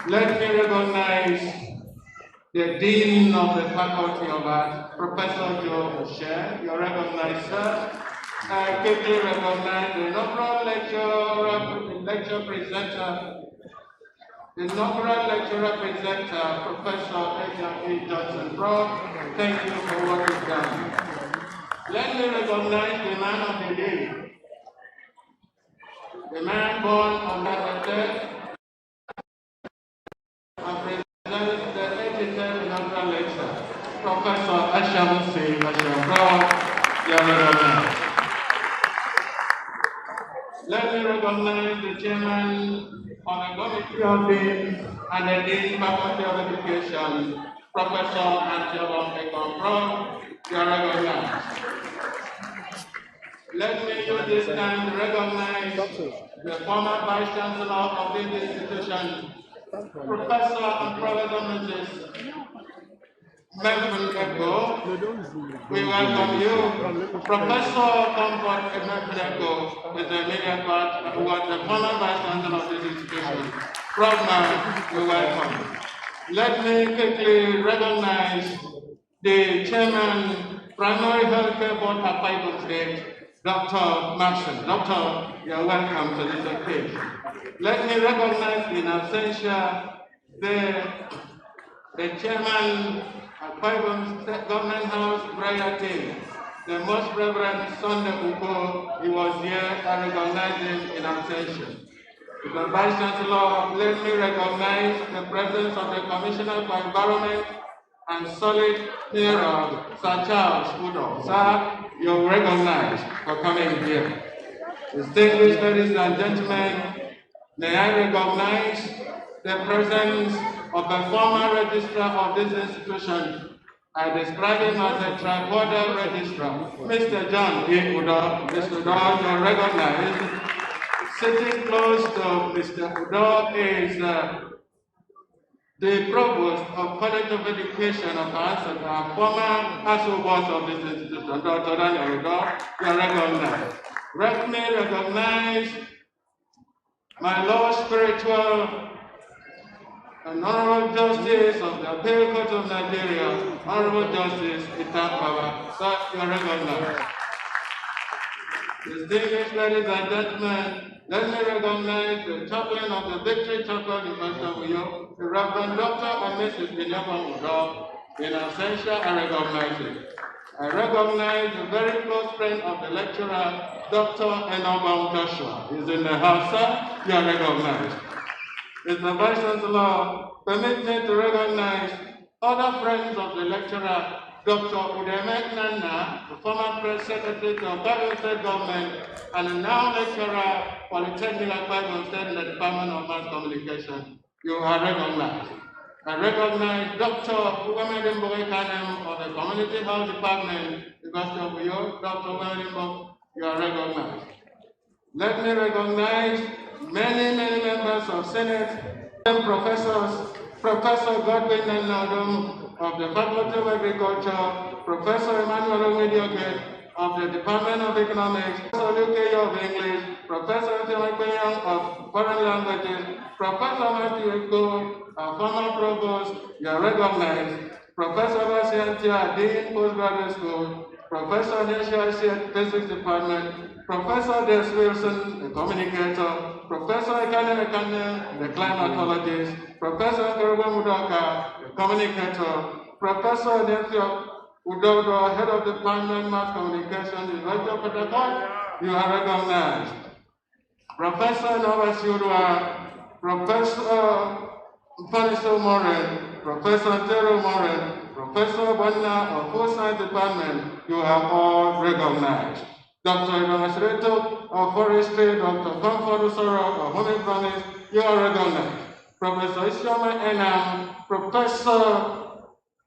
Let me recognize the Dean of the Faculty of Arts, Professor Joe O'Shea. You're recognized, sir. I quickly recognize the inaugural lecture presenter, the inaugural lecturer presenter, Professor A. Johnson Broad. Thank you for what you've done. Let me recognize the man of the day, the man born on that day and presents the 83rd inaugural lecture, Professor Asham C. Asham Broad. You are recognized. Let me recognize the chairman of the Committee of Deans and the Dean Faculty of Education, Professor Angelo Ekon. You are recognized. Let me use this time to recognize the former Vice Chancellor of this institution, Professor and Professor Mrs. Melvin Eko. We welcome you. Professor Comfort Melvin Eko is the media part who was the former Vice Chancellor of this institution. Proud we welcome. Let me quickly recognize the Chairman, Primary Healthcare Board of Bible State, Dr. Maxson. Doctor, you are welcome to this occasion. Let me recognize in absentia the Chairman of Bible State Government House Prayer Team, the Most Reverend Sunday Uko. He was here. I recognize him in absentia. The Vice Chancellor, let me recognize the presence of the Commissioner for Environment and Solid Mineral, Sir Charles Udo. Sir, you're recognized for coming here. Distinguished ladies and gentlemen, may I recognize the presence of the former registrar of this institution. I describe him as a tricorder registrar, Mr. John E. Udo. Mr. Udo, you're recognized. Sitting close to Mr. Udo is the Provost of College of Education of our former ASO boss of this institution, Dr. Daniel Udo. You are recognized. Let me recognize my Lord Spiritual and Honorable Justice of the Appeal Court of Nigeria, Honorable Justice Itan Baba. Sir, you are recognized. Distinguished ladies and gentlemen, let me recognize the chaplain of the Victory Chapel University of Uyo, the Reverend Dr. and Mrs. Binyama Udo. In absentia, I recognize it. I recognize the very close friend of the lecturer, Dr. Enobam Joshua. He's in the house, sir. You are recognized. Mr. Vice Chancellor, permit me to recognize other friends of the lecturer, Dr. Udemet Nana, the former press secretary to Bible State Government and now lecturer, Polytechnic at Bible State in the Department of Mass Communication. You are recognized. I recognize Dr. Uwemedimbo Ekanem of the Community Health Department, University of Uyo. Dr. Uwemedimbo, you are recognized. Let me recognize many members of Senate and professors, Professor Godwin Nanadum of the Faculty of Agriculture, Professor Emmanuel Omedioke of the Department of Economics, Professor Luke of English, Professor Timothy of Foreign Languages, Professor Matthew Eko, our former provost, you are recognized. Professor Basiantia, Dean Postgraduate School, Professor Nesha, Physics Department, Professor Des Wilson, the communicator, Professor Ekane Ekane, the climatologist, Professor Keruba Mudoka, the communicator, Professor Nephew Udodo, head of department mass communication, University of Port Harcourt, you are recognized. Professor Nova Siurua, Professor Paniso Moren, Professor Tero Moren, Professor Bonna of Food Science Department, you are all recognized. Dr. Administrator of Forestry, Dr. Comfort Usoro of Home Promise, you are recognized. Professor Ishama Enam, Professor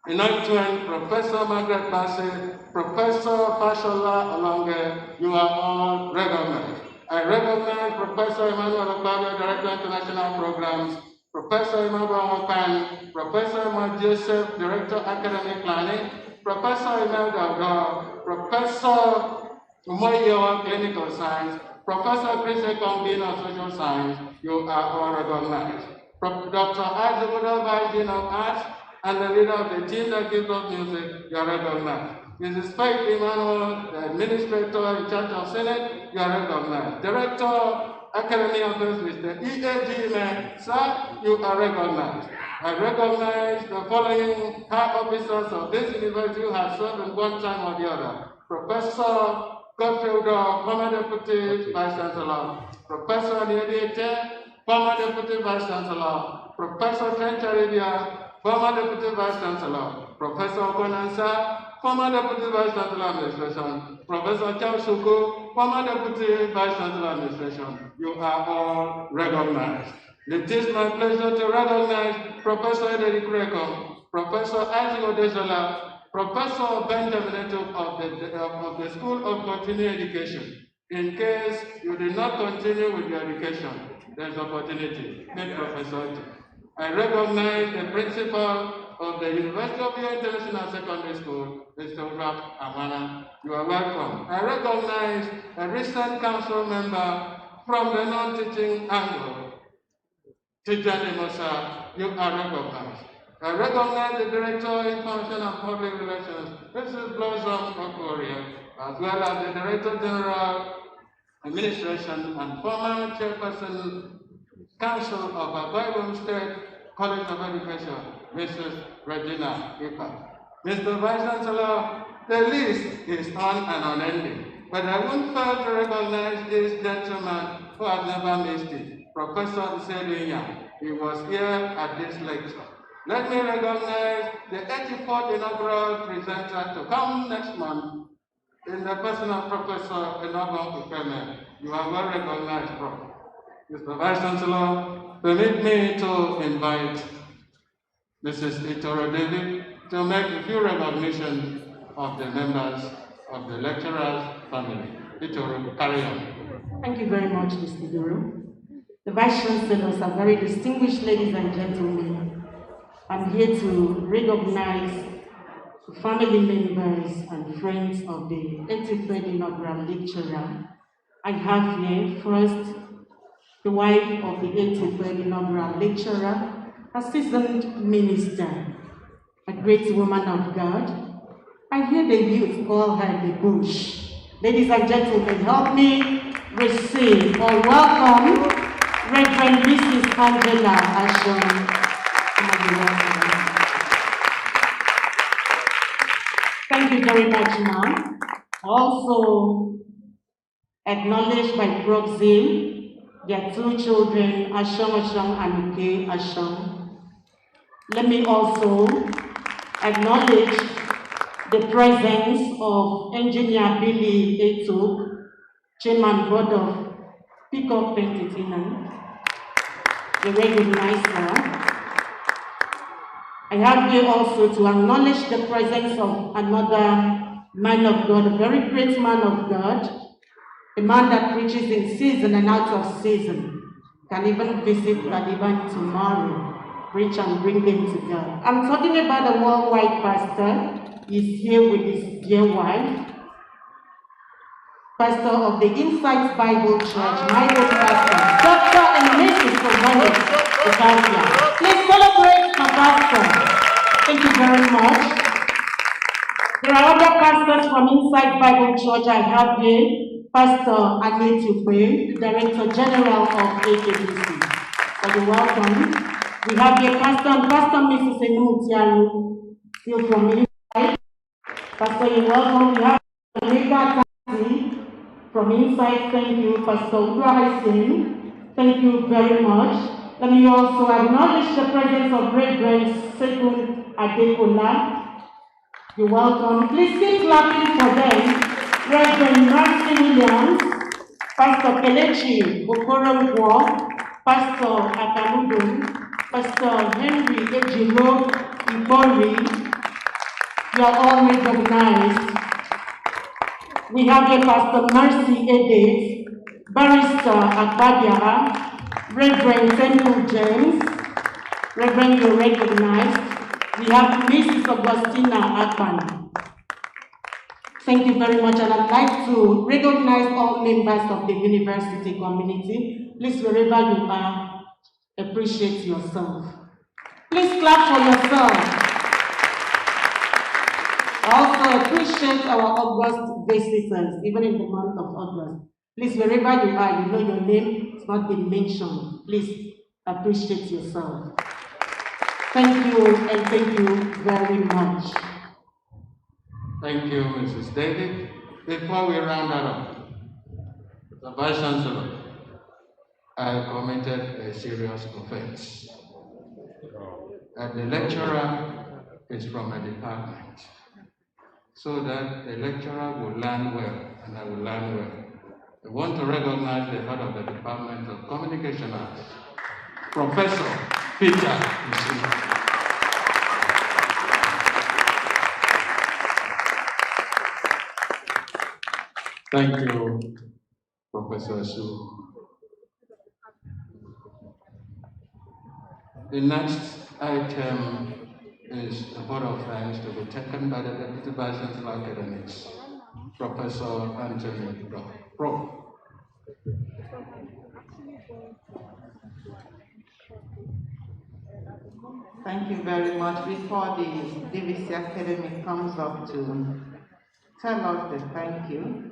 Inoituen, Professor Margaret Bassett, Professor Fashola Olonge, you are all recognized. I recognize Professor Emmanuel Obado, Director of International Programs, Professor Emmanuel Okan, Professor Emma Joseph, Director Academic Planning, Professor Emel Daudo, Professor Umoyo, Clinical Science, Professor Chris Ekongbin of Social Science, you are all recognized. Dr. Azubudo Bajin of Arts, and the leader of the team that gives us music, you are recognized. Mrs. Faith Emmanuel, the administrator in charge of Senate, you are recognized. Director, Academy Office, Mr. E.A.G. Man, sir, you are recognized. I recognize the following high officers of this university who have served in one time or the other. Professor Godfield, former Deputy Vice Chancellor. Professor Adiete, former Deputy Vice Chancellor. Professor Trent Arabia, former Deputy Vice Chancellor. Professor Konansa, former Deputy Vice Chancellor Administration. Professor Charles Suku, former Deputy Vice Chancellor Administration. You are all recognized. It is my pleasure to recognize Professor Ederi Kureko, Professor Isaac Odesola, Professor Benjamin Eto of the School of Continuing Education. In case you did not continue with your education, there is opportunity. Meet Professor Eto. I recognize the principal of the University of Your International Secondary School, Mr. Rap Amana. You are welcome. I recognize a recent council member from the non-teaching angle, Tijani Musa. You are recognized. I recognize the Director of Information and Public Relations, Mrs. Blossom Okoria, as well as the Director General Administration and former Chairperson Council of Akwa State College of Education, Mrs. Regina Ipa. Mr. Vice Chancellor, the list is on and unending, but I won't fail to recognize this gentleman who has never missed it, Professor Sedunya. He was here at this lecture. Let me recognize the 84th inaugural presenter to come next month in the person of Professor Enobo Ukeme. You are well recognized, Prof. Mr. Vice Chancellor, permit me to invite Mrs. Itoro David to make a few recognitions of the members of the lecturers' family. Itoro, carry on. Thank you very much, Mr. Duro. The Vice Chancellors are very distinguished ladies and gentlemen. I'm here to recognize the family members and friends of the 83rd inaugural lecturer. I have here first the wife of the 83rd inaugural lecturer, a seasoned minister, a great woman of God. I hear the youth call her the bush. Ladies and gentlemen, help me receive or welcome Reverend Mrs. Angela Ashon. Thank you very much, ma'am. Also acknowledged by proxy, their two children, Ashon and Uke Ashon. Let me also acknowledge the presence of Engineer Billy Eto, Chairman Board of Pickup Pentitinan, the recognizer. I have here also to acknowledge the presence of another man of God, a very great man of God, a man that preaches in season and out of season, can even visit Taliban tomorrow, preach and bring them to God. I'm talking about the worldwide pastor. He's here with his dear wife, pastor of the Insight Bible Church, my own pastor, Dr. and Mrs. Ozani Okafia. Please celebrate my pastor. Thank you very much. There are other pastors from Insight Bible Church I have here. Pastor Agnes Ukwe, the Director General of AKBC. So you're welcome. We have here Pastor and Pastor Mrs. Enutiaru, still from Insight. Pastor, you're welcome. We have Omega Tati from Insight. Thank you, Pastor Ubrahim. Thank you very much. Let me also acknowledge the presence of Reverend Sekun Adekola. You're welcome. Please keep clapping for them. Reverend Martin Williams, Pastor Kelechi Okoronkwo, Pastor Akamudun, Pastor Henry Ejiro Ibori. You are all recognized. We have here Pastor Mercy Ede, Barrister Akbadiara, Reverend Temple James, Reverend, you're recognized. We have Mrs. Augustina Akpan. Thank you very much, and I'd like to recognize all members of the university community. Please, wherever you are, appreciate yourself. Please clap for yourself. I also appreciate our August visitors, even in the month of August. Please, wherever you are, you know your name is not been mentioned. Please appreciate yourself. Thank you, and thank you very much. Thank you, Mrs. David. Before we round that up, the Vice Chancellor, I committed a serious offense. The lecturer is from a department, so that the lecturer will learn well, and I will learn well. I want to recognize the head of the Department of Communication Arts, Professor Peter Isi. Thank you, Professor Su. The next item is a vote of thanks to be taken by the Deputy Vice Chancellor Academics, Professor Anthony Pro. Thank you very much. Before the DVC Academy comes up to tell us the thank you,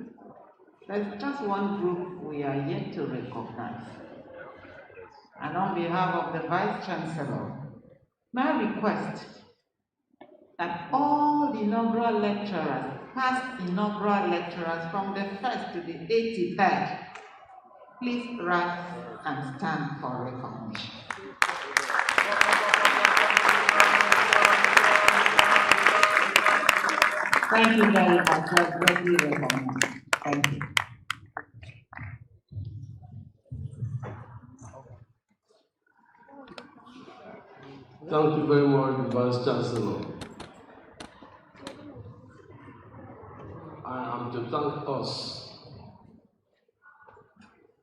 there's just one group we are yet to recognize. And on behalf of the Vice Chancellor, may I request that all the inaugural lecturers, past inaugural lecturers from the 1st to the 83rd, please rise and stand for recognition. Thank you very much. You're greatly recognized. Thank you. Thank you very much, Vice Chancellor. I am to thank us,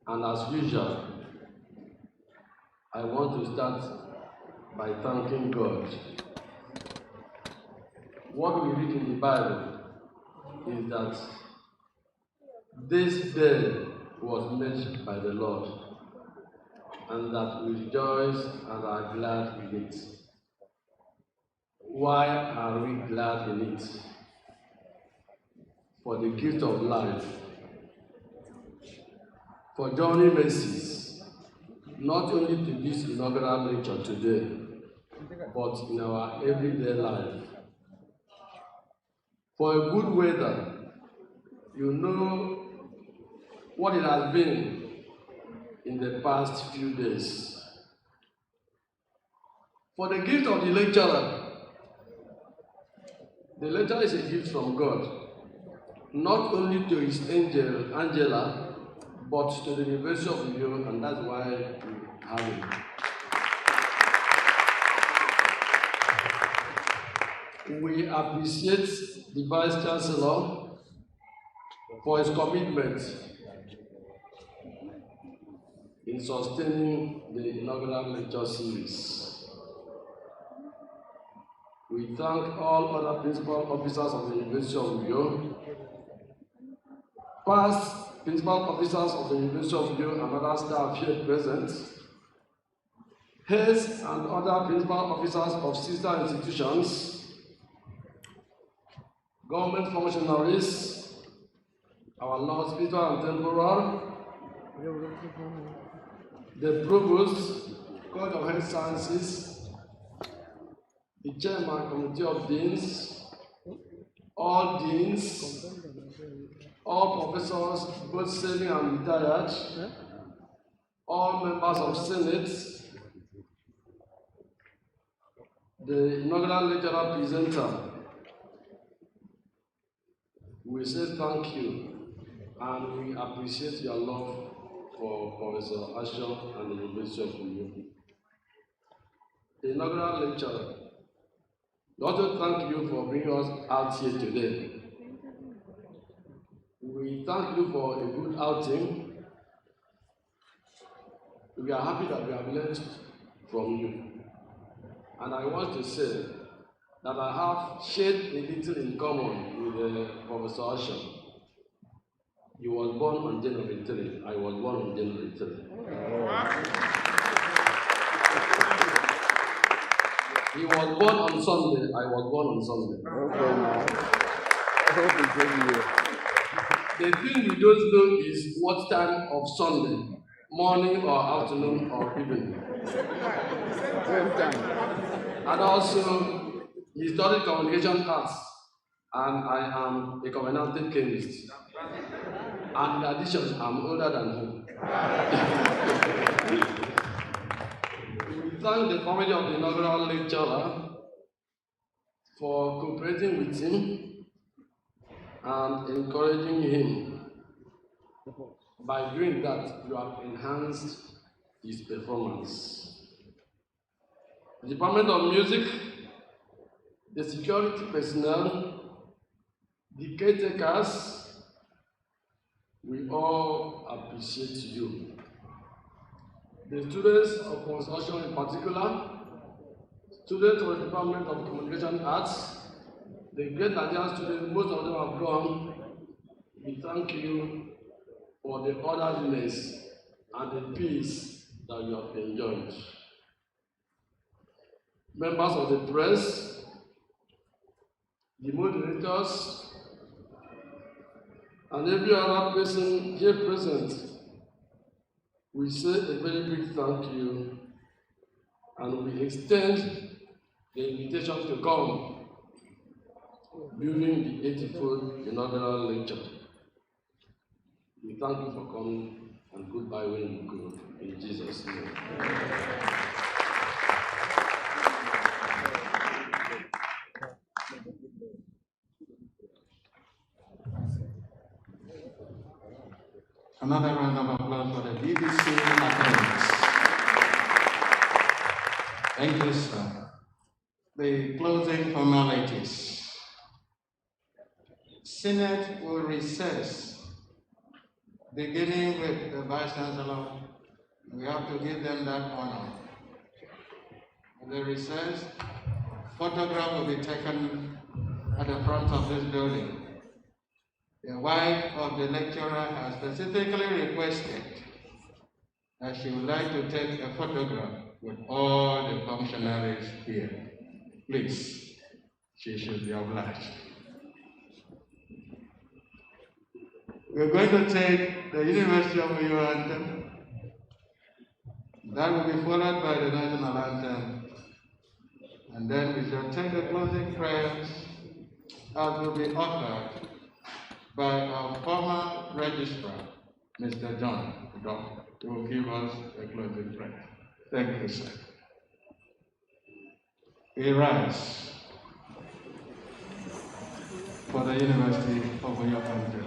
and as usual, I want to start by thanking God. What we read in the Bible is that this day was made by the Lord, and that we rejoice and are glad in it. Why are we glad in it? For the gift of life, for journey mercies, not only to this inaugural lecture today, but in our everyday life. For a good weather, you know what it has been in the past few days. For the gift of the lecturer is a gift from God, not only to his angel, Angela, but to the University of New York, and that's why we have it. We appreciate the Vice Chancellor for his commitment in sustaining the inaugural lecture series. We thank all other principal officers of the University of New York, past principal officers of the University of Uyo and other staff here present, heads and other principal officers of sister institutions, government functionaries, our Lord spiritual and temporal, the provost, College of Health Sciences, the chairman committee of deans, all deans, all professors, both serving and retired, all members of Senate, the inaugural lecturer presenter, we say thank you and we appreciate your love for Professor Asho and the University of Uyo. The inaugural lecturer, we want to thank you for bringing us out here today. We thank you for a good outing. We are happy that we have learned from you. And I want to say that I have shared a little in common with Professor Asho. You was born on January 3. I was born on January 3. He was born on Sunday. I was born on Sunday. The thing we don't know is what time of Sunday, morning or afternoon or evening. And also, he studied communication arts, and I am a covenanted chemist. And in addition, I'm older than him. We thank the family of the inaugural lecturer for cooperating with him and encouraging him. By doing that, you have enhanced his performance. The Department of Music, the security personnel, the caretakers, we all appreciate you. The students of construction in particular, students of the Department of Communication Arts, the great Nigerian students, most of them have gone. We thank you for the orderliness and the peace that you have enjoyed. Members of the press, the moderators, and every other person here present, we say a very big thank you, and we extend the invitation to come during the 84th inaugural lecture. We thank you for coming, and goodbye when you go, in Jesus' name. Another round of applause for the BBC academics. Thank you, sir. The closing formalities. Senate will recess, beginning with the Vice Chancellor. We have to give them that honor. The recess, photograph will be taken at the front of this building. The wife of the lecturer has specifically requested that she would like to take a photograph with all the functionaries here. Please, she should be obliged. We're going to take the University of Uyo anthem. That will be followed by the national anthem. And then we shall take the closing prayers that will be offered by our former registrar, Mr. John Dodd, who will give us a closing prayer. Thank you, sir. We rise for the University of Uyo country.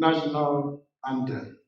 national anthem.